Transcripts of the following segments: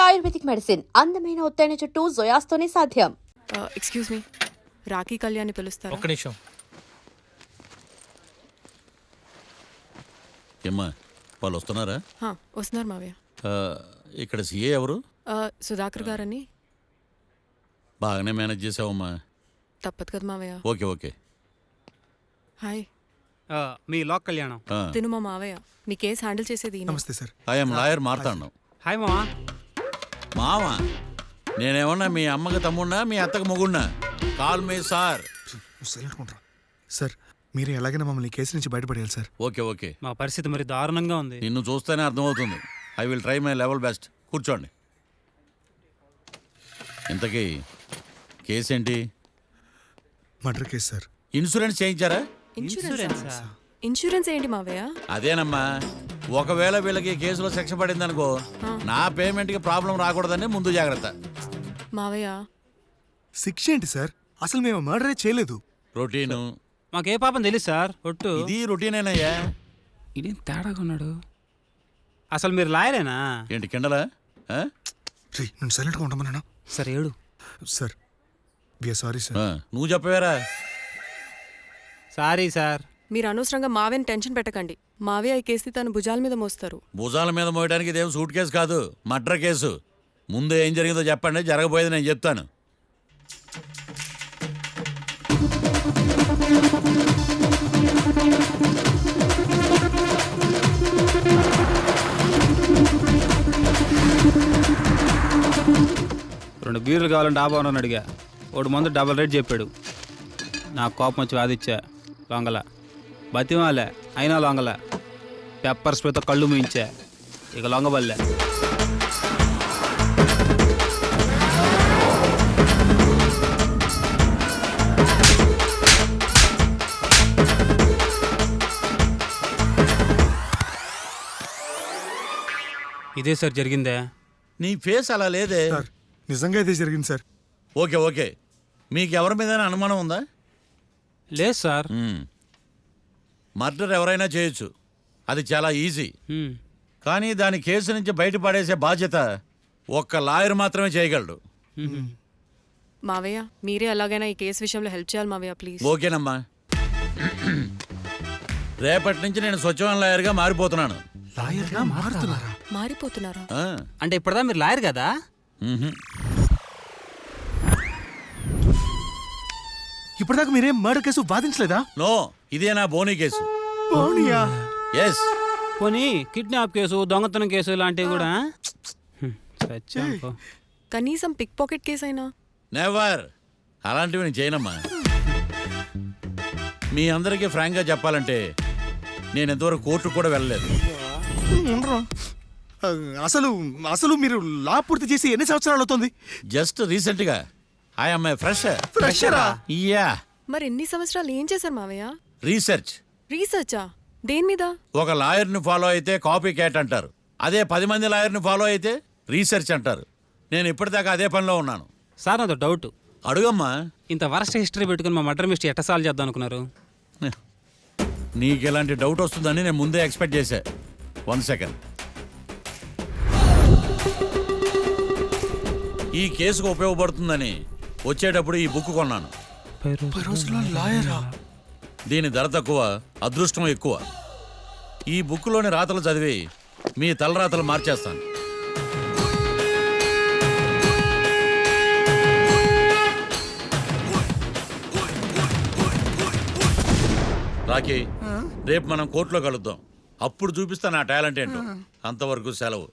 Ayurvedic medicine అందమైన ఒత్తైన చుట్టూ జోయాస్తోనే సాధ్యం. ఎక్స్క్యూజ్ మీ, రాఖీ కళ్యాణ్ని పిలుస్తారా? ఒక్క నిమిషం. ఏమ్మా వాళ్ళు వస్తున్నారా? వస్తున్నారు మావయ్య. ఇక్కడ సీఏ ఎవరు? సుధాకర్ గారని. బాగానే మేనేజ్ చేసావమ్మా. తప్పదు కదా మావయ్య. Okay okay. హాయ్. మీ లాక్ కళ్యాణం. తిను మా మావయ్య. మీ కేసు హ్యాండిల్ చేసేది ఈయన. నమస్తే సార్. ఐఎమ్ లాయర్ మాట్లాడినాం. హాయ్ మావా. మావా నేనేమన్నా మీ అమ్మకి తమ్ముడినా మీ అత్తకి మొగుడినా? Call me sir. సార్ మీరు ఎలాగైనా మమ్మల్ని కేసు నుంచి బయటపడేయాలి సార్. Okay okay. మా పరిస్థితి మరి దారుణంగా ఉంది. నిన్ను చూస్తేనే అర్థమవుతుంది. I will try my level best. కూర్చోండి. ఇంతకీ కేసు ఏంటి? Murder case sir. ఇన్సూరెన్స్ చేయించారా? ఇన్సూరెన్స్ ఏంటి మావయ్య? అదేనమ్మా, ఒకవేళ వీళ్ళకి కేసులో శిక్ష పడిందనుకో నా పేమెంట్కి ప్రాబ్లం రాకూడదని ముందు జాగ్రత్త. మావయ్య శిక్ష ఏంటి సార్? అసలు మేము మర్డరే చేయలేదు. రొటీను. మాకే పాపం తెలుసు సార్. ఒట్టు ఇది రొటీనేనయ్యా. ఇదేం తేడాగా ఉన్నాడు. అసలు మీరు లాయరేనా? ఏంటి కిండలా? నేను సైలెంట్గా ఉండమన్నా. సరే ఏడు. Sir we are sorry sir. నువ్వు చెప్పవేరా? Sorry sir. మీరు అనవసరంగా మావయ్యని టెన్షన్ పెట్టకండి. మావయ్య ఈ కేసు తన భుజాల మీద మోస్తారు. భుజాల మీద మోయడానికి ఇదేం సూట్ కేసు కాదు, మర్డర్ కేసు. ముందు ఏం జరిగిందో చెప్పండి, జరగబోయేది నేను చెప్తాను. రెండు బీర్లు కావాలని డాబా అని అడిగా. ఒకటి మందు డబల్ రేట్ చెప్పాడు. నాకు కోపం వచ్చి వాదిచ్చా. లొంగల బతిమాలే, అయినా లొంగల. పెప్పర్ స్ప్రేతో కళ్ళు మూయించా. ఇక లొంగబల్లే. ఇదే సార్ జరిగిందే. నీ ఫేస్ అలా లేదే. సార్ నిజంగా ఇదే జరిగింది సార్. Okay okay. మీకు ఎవరి మీద అనుమానం ఉందా? లేదు సార్. మర్డర్ ఎవరైనా చేయొచ్చు, అది చాలా ఈజీ. కానీ దాని కేసు నుంచి బయటపడేసే బాధ్యత ఒక్క లాయర్ మాత్రమే చేయగలడు. మావయ్య మీరే ఎలాగైనా ఈ కేసు విషయంలో హెల్ప్ చేయాలి మావయ్య, ప్లీజ్. ఓకేనమ్మా. రేపటి నుంచి నేను స్వచ్ఛమైన లాయర్గా మారిపోతున్నాను. లాయర్గా మారుతున్నారా? మారిపోతున్నారా? అంటే ఇప్పటిదా మీరు లాయర్ కదా? ఇప్పటిదాకా మీరేం మర్డర్ కేసు వాదించలేదా? నో, ఇదే నా బోనీ కేసు. బోనియా? ఎస్. పోనీ కిడ్నాప్ కేసు, దొంగతనం కేసు ఇలాంటివి కూడా. కనీసం పిక్ పాకెట్ కేసు అయినా? నెవర్. అలాంటివి నేను చేయనమ్మా. మీ అందరికీ ఫ్రాంక్గా చెప్పాలంటే నేను ఎంతవరకు కోర్టుకు కూడా వెళ్ళలేదు. అసలు అసలు మీరు లా పూర్తి చేసి ఎన్ని సంవత్సరాలు అవుతుంది? జస్ట్ రీసెంట్గా. I'm a fresher. ఫ్రెషరా? యా. మరి ఎన్ని సంవత్సరాలు ఏం చేశారు మావయ్య? రీసెర్చ్. రీసెర్చా? దేని మీద? ఒక లాయర్ని ఫాలో అయితే కాపీ క్యాట్ అంటారు, అదే 10 మంది లాయర్ని ఫాలో అయితే రీసెర్చ్ అంటారు. నేను ఇప్పటిదాకా అదే పనిలో ఉన్నాను. సార్ నాతో డౌట్. అడుగమ్మా. ఇంత వరస్ట్ హిస్టరీ పెట్టుకుని మా మర్డర్ మిస్టరీ ఎట్ట సాల్వ్ చేద్దాం అనుకున్నారు? నీకు ఎలాంటి డౌట్ వస్తుందని నేను ముందే ఎక్స్పెక్ట్ చేశా. 1 సెకండ్. ఈ కేసుకు ఉపయోగపడుతుందని వచ్చేటప్పుడు ఈ బుక్ కొన్నాను. దీని ధర తక్కువ, అదృష్టం ఎక్కువ. ఈ బుక్లోని రాతలు చదివి మీ తలరాతలు మార్చేస్తాను. రాకీ, రేపు మనం కోర్టులో కలుద్దాం. అప్పుడు చూపిస్తా నా టాలెంట్ ఏంటో. అంతవరకు సెలవు.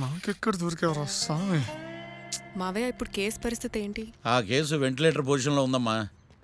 నాకెక్కడ దొరికేవరా స్వామి? మావయ్య ఇప్పుడు కేసు పరిస్థితి ఏంటి? ఆ కేసు వెంటిలేటర్ పొజిషన్లో ఉందమ్మా.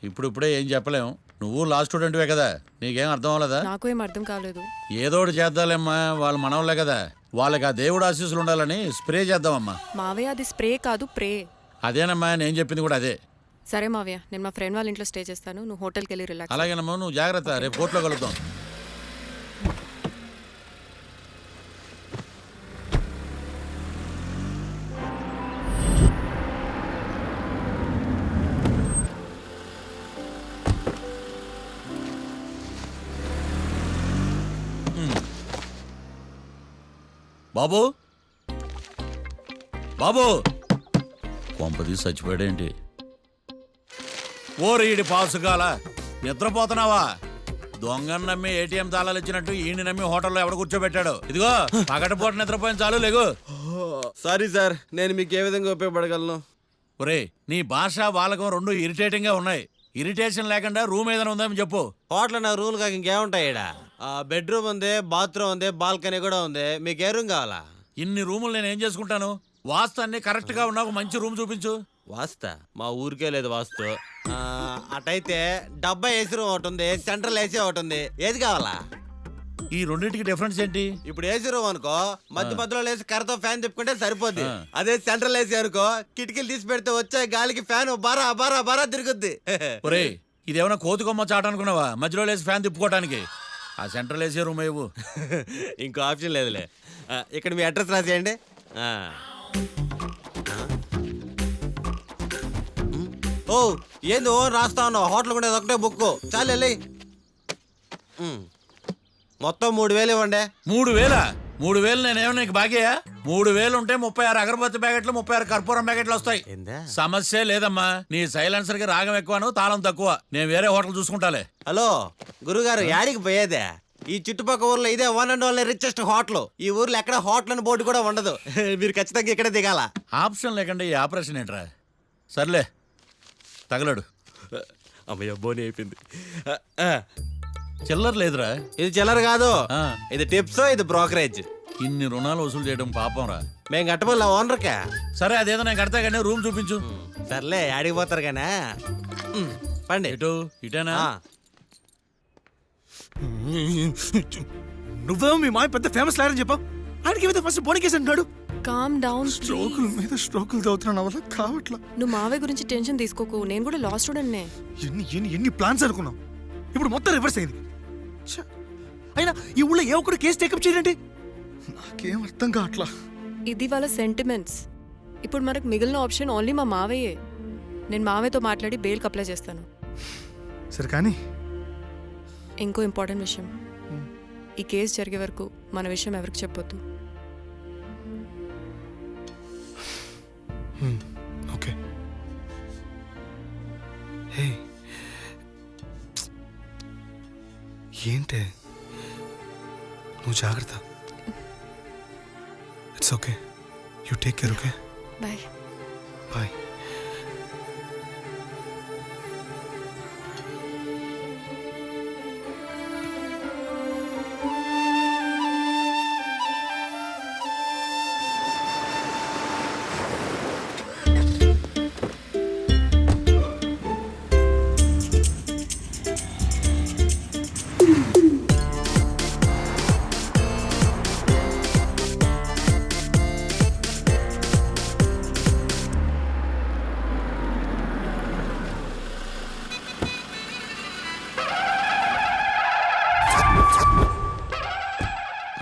ఇప్పుడే ఏం చెప్పలేం. నువ్వు లా స్టూడెంట్వే కదా, నీకేం అర్థం అవ్వలేదా? నాకు ఏం అర్థం కాలేదు. ఏదో ఒకటి చేద్దాలేమ్మా, వాళ్ళు మనవలే కదా. వాళ్ళకి ఆ దేవుడు ఆశీస్సులు ఉండాలని స్ప్రే చేద్దామమ్మా. మావయ్య అది స్ప్రే కాదు, ప్రే. అదేనమ్మా, నేను చెప్పింది కూడా అదే. సరే మావయ్య, నేను మా ఫ్రెండ్ వాళ్ళ ఇంట్లో స్టే చేస్తాను. నువ్వు హోటల్కి వెళ్ళి రిలాక్స్. అలాగేనమ్మా, నువ్వు జాగ్రత్త. రేపు కోర్టులో కలుద్దాం. బాబు, బాబు కొంపది చచ్చిపోయాడేంటి? ఓరీడి పాసుగాల నిద్రపోతున్నావా? దొంగను నమ్మి ఏటీఎం తాళాలు ఇచ్చినట్టు ఈయన నమ్మి హోటల్లో ఎవడ కూర్చోబెట్టాడు? ఇదిగో పగటిపూట నిద్రపోయిన చాలు లేగు. సారీ సార్, నేను మీకు ఏ విధంగా ఉపయోగపడగలను? ఒరే నీ భాష వాలకం రెండు ఇరిటేటింగ్ గా ఉన్నాయి. ఇరిటేషన్ లేకుండా రూమ్ ఏదైనా ఉందని చెప్పు. హోటల్ నా రూల్ కాక ఇంకేముంటాయి ఈడ? బెడ్రూమ్ ఉంది, బాత్రూమ్ ఉంది, బాల్కనీ కూడా ఉంది. మీకు ఏ రూమ్ కావాలా? ఇన్ని రూములు నేను ఏం చేసుకుంటాను? వాస్తు అన్ని కరెక్ట్ గా ఉన్నా ఒక మంచి రూమ్ చూపించు. వాస్తా మా ఊరికే లేదు వాస్తు. అటైతే డబ్బా ఏసీ రూమ్ ఒకటి ఉంది, సెంట్రల్ ఏసీ ఒకటి ఉంది. ఏది కావాలా? ఈ రెండింటికి డిఫరెన్స్ ఏంటి? ఇప్పుడు ఏసీ రూమ్ అనుకో, మధ్య మధ్యలో లేసి కర్రతో ఫ్యాన్ తిప్పుకుంటే సరిపోద్ది. అదే సెంట్రల్ ఏసీ అనుకో, కిటికీలు తీసి పెడితే వచ్చే గాలికి ఫ్యాన్ బారా బారా బారా తిరుగుద్ది. ఒరే ఇదేమన్నా కోతి కొమ్మ చాట అనుకున్నావా మధ్యలో లేసి ఫ్యాన్ తిప్పుకోవడానికి? ఆ సెంట్రల్ ఏసీ రూమ్ ఇవ్వు. ఇంకో ఆప్షన్ లేదులే. ఇక్కడ మీ అడ్రస్ రాసేయండి. ఓ ఏంది ఓ రాస్తా ఉన్నావు? హోటల్ కూడా ఒకటే బుక్ చాలు వెళ్ళి. మొత్తం 3000 ఇవ్వండి. 3000? 3000 నేనేమో నీకు బాగేయా? 3000 ఉంటే 36 అగరబత్తి ప్యాకెట్లు 36 కర్పూరం ప్యాకెట్లు వస్తాయి. ఏందా? సమస్య లేదమ్మా. నీ సైలెన్సర్ కి రాగం ఎక్కువను తాళం తక్కువ. నేను వేరే హోటల్ చూసుకుంటాలే. హలో గురుగారు, యాడికి పోయేదే? ఈ చుట్టుపక్కల ఊర్లో ఇదే one and only richest hotel. ఈ ఊర్లో ఎక్కడ హోటల్ అని బోర్డు కూడా ఉండదు. మీరు ఖచ్చితంగా ఇక్కడే దిగాల. ఆప్షన్ లేకుండా ఈ ఆపరేషన్ ఏంట్రా? సర్లే తగలడు. అమ్మయ్య బోని అయిపోయింది. చిల్లర లేదురా. ఇది చిల్లర కాదు, ఆ. ఇది టిప్స్, ఇది బ్రోకరేజ్. ఇన్ని రుణాలు వసూలు చేయడం పాపం రా. మేము కట్టబోలే ఓనర్కే. సరే అదేదో నేను కడతా కానీ రూమ్ చూపించు. సర్లే యాడికి పోతారు కానీ పండి. ఎటు ఇటేనా? నువ్వేమో మీ మాయ పెద్ద ఫేమస్ లాయర్ అని చెప్పావు. ఆయనకి ఏమైతే ఫస్ట్ బోనికేసి అంటాడు. Calm down. స్ట్రోకుల మీద స్ట్రోకులు తవ్వుతున్నా వల్ల కావట్లా. నువ్వు మావయ్య గురించి టెన్షన్ తీసుకోకు. నేను కూడా లా స్టూడెంట్నే. ఎన్ని ప్లాన్స్ అనుకున్నావు, ఇప్పుడు మొత్తం రివర్స్ అయింది. ఛ! అయినా ఈ ఊళ్ళో ఏ ఒక్కడు కేసు టేకప్ చేయండి. నాకేం అర్థం కావట్లా. ఇది వాళ్ళ సెంటిమెంట్స్. ఇప్పుడు మనకు మిగిలిన ఆప్షన్ ఓన్లీ మా మావయ్యే. నేను మావయ్యతో మాట్లాడి బెయిల్కి అప్లై చేస్తాను. సరే కానీ ఇంకో ఇంపార్టెంట్ విషయం, ఈ కేసు జరిగే వరకు మన విషయం ఎవరికి చెప్పొద్దు. ఓకే. హే ఏంటే నువ్వు జాగ్రత్త. It's okay, you take care. Okay bye. Bye.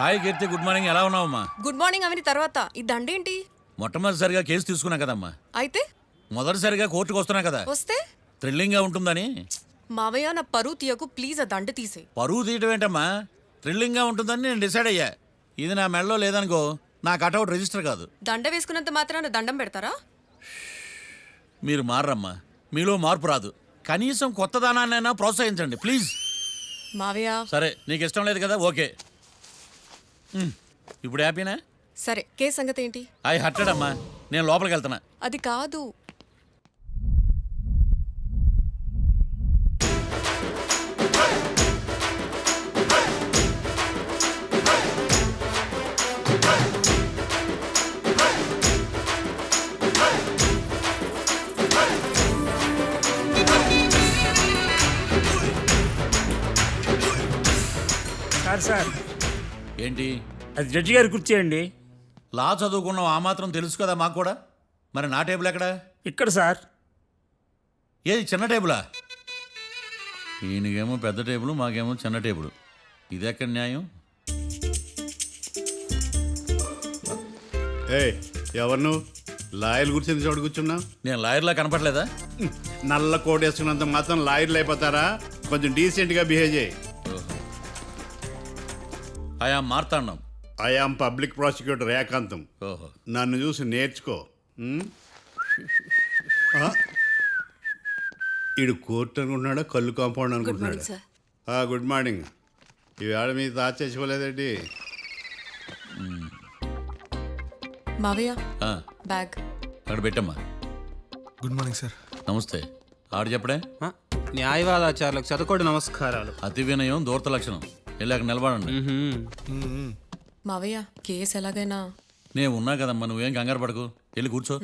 Hi Keerthi, good morning. ఎలా ఉన్నావమ్మా? గుడ్ మార్నింగ్ అవని తర్వాత ఈ దండేంటి? మొట్టమొదటిసారిగా కేసు తీసుకున్నా కదమ్మా. అయితే మొదటిసారిగా కోర్టుకు వస్తున్నా కదా, వస్తే థ్రిల్లింగ్ గా ఉంటుందని. మావయ్య నా పరువు తీయకు ప్లీజ్. ఆ దండ తీసే. పరువు తీయటం ఏంటమ్మా? థ్రిల్లింగ్ గా ఉంటుందని నేను డిసైడ్ అయ్యా. ఇది నా మెడలో లేదనుకో, నా కటౌట్ రిజిస్టర్ కాదు. దండ వేసుకున్నంత మాత్రాన దండం పెడతారా? మీరు మారమ్మా, మీలో మార్పు రాదు. కనీసం కొత్త దానాన్నైనా ప్రోత్సహించండి ప్లీజ్. మావయ్య సరే నీకు ఇష్టం లేదు కదా, ఓకే. ఇప్పుడు హ్యాపీనా? సరే, కేసు సంగతి ఏంటి? ఐ హర్టెడ్ అమ్మా, నేను లోపలికి వెళ్తున్నా. అది కాదు. సార్ ఏంటి? అది జడ్జి గారి కుర్చీ అండి. లా చదువుకున్నావు, ఆ మాత్రం తెలుసు కదా మాకు కూడా. మరి నా టేబుల్ ఎక్కడా? ఇక్కడ సార్. ఏది చిన్న టేబులా? ఈయనకేమో పెద్ద టేబుల్, మాకేమో చిన్న టేబుల్. ఇది ఎక్కడ న్యాయం? ఎవరు నువ్వు? లాయర్ కూర్చుని చోటు కూర్చున్నా? నేను లాయర్లా కనపడలేదా? నల్ల కోట్ వేసుకున్నంత మాత్రం లాయర్లు అయిపోతారా? కొంచెం డీసెంట్గా బిహేవ్ చేయి. ఆయా Marthandam. I am public prosecutor Ekantham. ఓహో. నన్ను చూసి నేర్చుకో. ఈడు కోర్టు అనుకుంటున్నాడా కళ్ళు కాంపౌండ్ గుడ్ మార్నింగ్ అనుకుంటున్నాడా సార్. Good morning. ఈవేళ మీ తాత చచ్చిపోలేదండి. మావయ్య ఆ, బ్యాగ్. అక్కడ పెట్టమ్మా. Good morning sir. నమస్తే. ఆడు చెప్పడే. ఆ, న్యాయవాదాచారులకు చదువుకోండి నమస్కారాలు. అతి వినయం దూరత లక్షణం. వెళ్ళాక నిలబడండి. మావయ్య కేసు ఎలాగైనా నేను ఉన్నా కదమ్మా, నువ్వేం కంగారు పడకు. వెళ్ళి కూర్చో.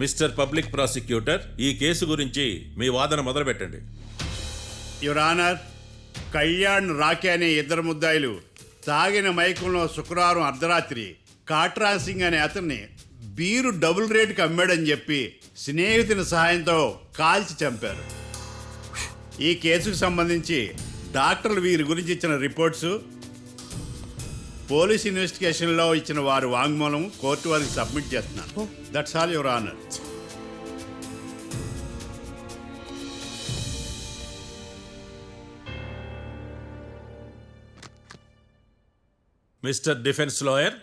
మిస్టర్ పబ్లిక్ ప్రాసిక్యూటర్, ఈ కేసు గురించి మీ వాదన మొదలుపెట్టండి. యువర్ ఆనర్, కళ్యాణ్ రాకే అనే ఇద్దరు ముద్దాయిలు తాగిన మైకంలో శుక్రవారం అర్ధరాత్రి కాట్రా సింగ్ అనే అతన్ని బీరు డబుల్ రేటుకి అమ్మాడని చెప్పి స్నేహితుని సహాయంతో కాల్చి చంపారు. ఈ కేసుకు సంబంధించి డాక్టర్లు వీరి గురించి ఇచ్చిన రిపోర్ట్స్, పోలీస్ ఇన్వెస్టిగేషన్లో ఇచ్చిన వారి వాంగ్మూలం కోర్టు వారికి సబ్మిట్ చేస్తున్నాను. That's all your honour. Mister defence lawyer,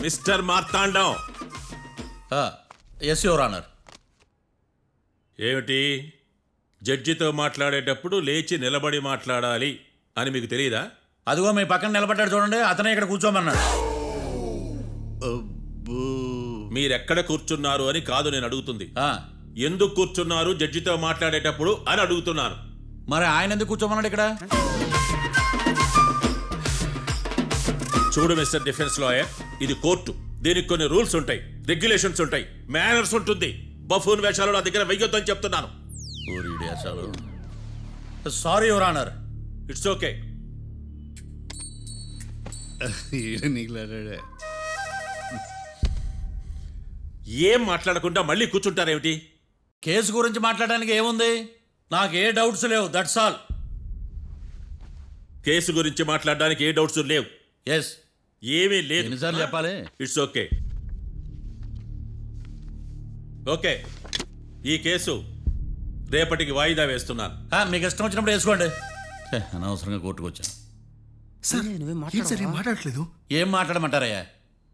mister Marthandam. Yes your honour. ఏమిటి, జడ్జితో మాట్లాడేటప్పుడు లేచి నిలబడి మాట్లాడాలి అని మీకు తెలియదా? అదిగో మీ పక్కన నిలబడ్డాడు చూడండి, అతనే ఇక్కడ కూర్చోమన్నాడు. మీరెక్కడ కూర్చున్నారు అని కాదు నేను అడుగుతుంది. ఆ, ఎందుకు కూర్చున్నారు జడ్జితో మాట్లాడేటప్పుడు అని అడుగుతున్నాను. మరి ఆయన ఎందుకు కూర్చోమన్నాడు ఇక్కడ? చూడు మిస్టర్ డిఫెన్స్ లాయర్, ఇది కోర్టు. దీనికి కొన్ని రూల్స్ ఉంటాయి, రెగ్యులేషన్స్ ఉంటాయి, మేనర్స్ ఉంటుంది. బఫూన్ వేషాలు నా దగ్గర వెయ్యొద్దని చెప్తున్నాను. Sorry your honour. It's okay. ఏం మాట్లాడకుండా మళ్ళీ కూర్చుంటారేమిటి? కేసు గురించి మాట్లాడడానికి ఏముంది? నాకు ఏ డౌట్స్ లేవు, దట్స్ ఆల్. కేసు గురించి మాట్లాడడానికి ఏ డౌట్స్ లేవు? ఎస్. ఏమీ లేదు. ఎన్నిసార్లు చెప్పాలి? It's okay. ఓకే, ఈ కేసు రేపటికి వాయిదా వేస్తున్నాను. మీకు ఇష్టం వచ్చినప్పుడు వేసుకోండి. అనవసరంగా కోర్టుకు వచ్చాను. సార్ ఏంటి సార్ ఏం మాట్లాడట్లేదు? ఏం మాట్లాడమంటారయ్యా?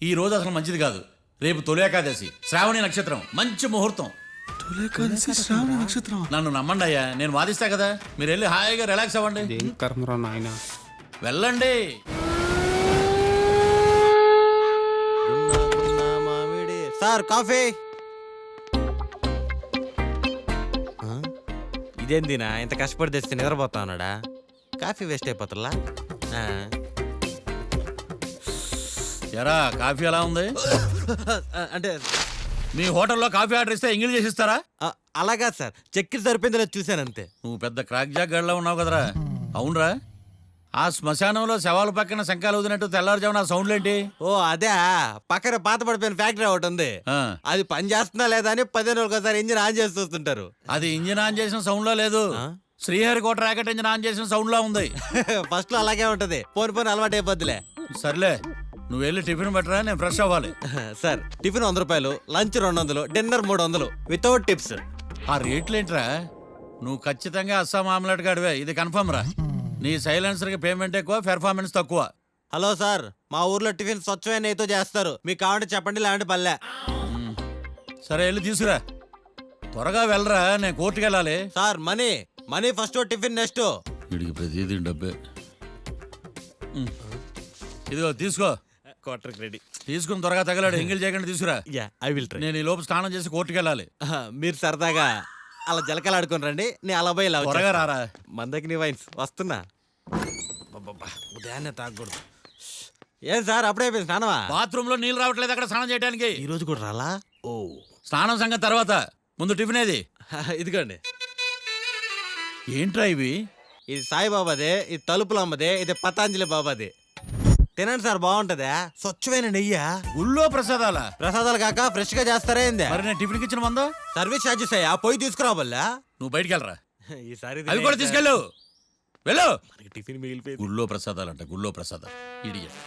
ఈ రోజు అసలు మంచిది కాదు. రేపు తొలి ఏకాదశి, శ్రావణి నక్షత్రం, మంచి ముహూర్తం. శ్రావణ నక్షత్రం. నన్ను నమ్మండి అయ్యా, నేను వాదిస్తా కదా. మీరు వెళ్ళి హాయిగా రిలాక్స్ అవ్వండి. ఏం కర్మరా నాయన. వెళ్ళండి. Sir coffee. ఇదేందినా ఇంత కష్టపడి తెస్తే నిద్రపోతా ఉన్నాడా? కాఫీ వేస్ట్ అయిపోతుందా? ఎరా, కాఫీ ఎలా ఉంది? అంటే మీ హోటల్లో కాఫీ ఆర్డర్ ఇస్తే ఎంగిల్ చేసి ఇస్తారా? అలాగా సార్, చక్కెర సరిపోయింది చూశాను అంతే. నువ్వు పెద్ద క్రాక్ జాక్ గడిలో ఉన్నావు కదరా. అవునరా, ఆ శ్మశానంలో శవాల పక్కన శంఖాలు వదినట్టు తెల్లారుజామున ఆ సౌండ్లేంటి? ఓ అదే, పక్కన పాత పడిపోయిన ఫ్యాక్టరీ ఒకటి ఉంది. ఆ, అది పని చేస్తున్నా లేదా అని 15 రోజులు ఒకసారి ఇంజిన్ ఆన్ చేసి చూస్తుంటారు. అది ఇంజిన్ ఆన్ చేసిన సౌండ్ లో లేదు, శ్రీహరికోట ర్యాకెట్ ఇంజిన్ ఆన్ చేసిన సౌండ్ లా ఉంది. ఫస్ట్ లో అలాగే ఉంటది, పోని పోని అలవాటు అయిపోద్దిలే. సర్లే నువ్వు వెళ్ళి టిఫిన్ పెట్టరా, నేను ఫ్రెష్ అవ్వాలి. సార్ టిఫిన్ 100 రూపాయలు, లంచ్ 200, డిన్నర్ 300 వితౌట్ టిప్స్. ఆ రేట్లేంట్రా? నువ్వు ఖచ్చితంగా అస్సాం ఆమ్లెట్ గాడివే, ఇది కన్ఫర్మ్ రా. నీ సైలెన్సర్కి పేమెంట్ ఎక్కువ, పెర్ఫార్మెన్స్ తక్కువ. హలో సార్, మా ఊర్లో టిఫిన్ స్వచ్ఛమైన నెయ్యితో చేస్తారు, మీకు కావాలంటే చెప్పండి, లేదంటే పల్లె. సరే వెళ్ళి తీసుకురా, త్వరగా వెళ్ళరా, నేను కోర్టుకి వెళ్ళాలి. Sir money money first, tiffin next. వీడికి ప్రతిదీ డబ్బే. ఇదిగో తీసుకో. Quarter ready. తీసుకుని త్వరగా తగలాడు, ఎంగిల్ చేయకుండా తీసుకురా. Yeah I will try. నేను ఈ లోపు స్నానం చేసి కోర్టుకి వెళ్ళాలి. మీరు సరదాగా అలా జలకాలు ఆడుకుని రండి, నేను అలా పోయి త్వరగా రారా. మందకి నీ వైన్స్ వస్తున్నా. అబ్బబ్బబ్బా, ఉదయాన్నే తాగకూడదు. ఏం సార్ అప్పుడే అయిపోయింది స్నానమా? బాత్రూమ్ లో నీళ్ళు రావట్లేదు అక్కడ స్నానం చేయడానికి. ఈ రోజు కూడా రాలా? ఓ స్నానం సంగతి తర్వాత, ముందు టిఫిన్ ఏది? ఇదిగోండి. ఏంట్రా ఇవి? ఇది సాయిబాబాదే, ఇది తలుపులమ్మదే, ఇది పతాంజలి బాబాది. తినండి సార్, బాగుంటదా? స్వచ్ఛమైన నెయ్యా? గుళ్ళో ప్రసాదాల? ప్రసాదాలు కాక ఫ్రెష్ గా చేస్తారా ఏంది? మరి నేను టిఫిన్కి ఇచ్చిన మందో? సర్వీస్ ఛార్జెస్ అయ్యా, పోయి తీసుకురావల్లా. నువ్వు బయటికి వెళ్ళరా. ఈసారి అవి కూడా తీసుకెళ్ళు, వెళ్ళు. టిఫిన్ మిగిలిపోయింది. గుళ్ళో ప్రసాదాలంట, గుళ్ళో ప్రసాదాలు. ఇడియట్.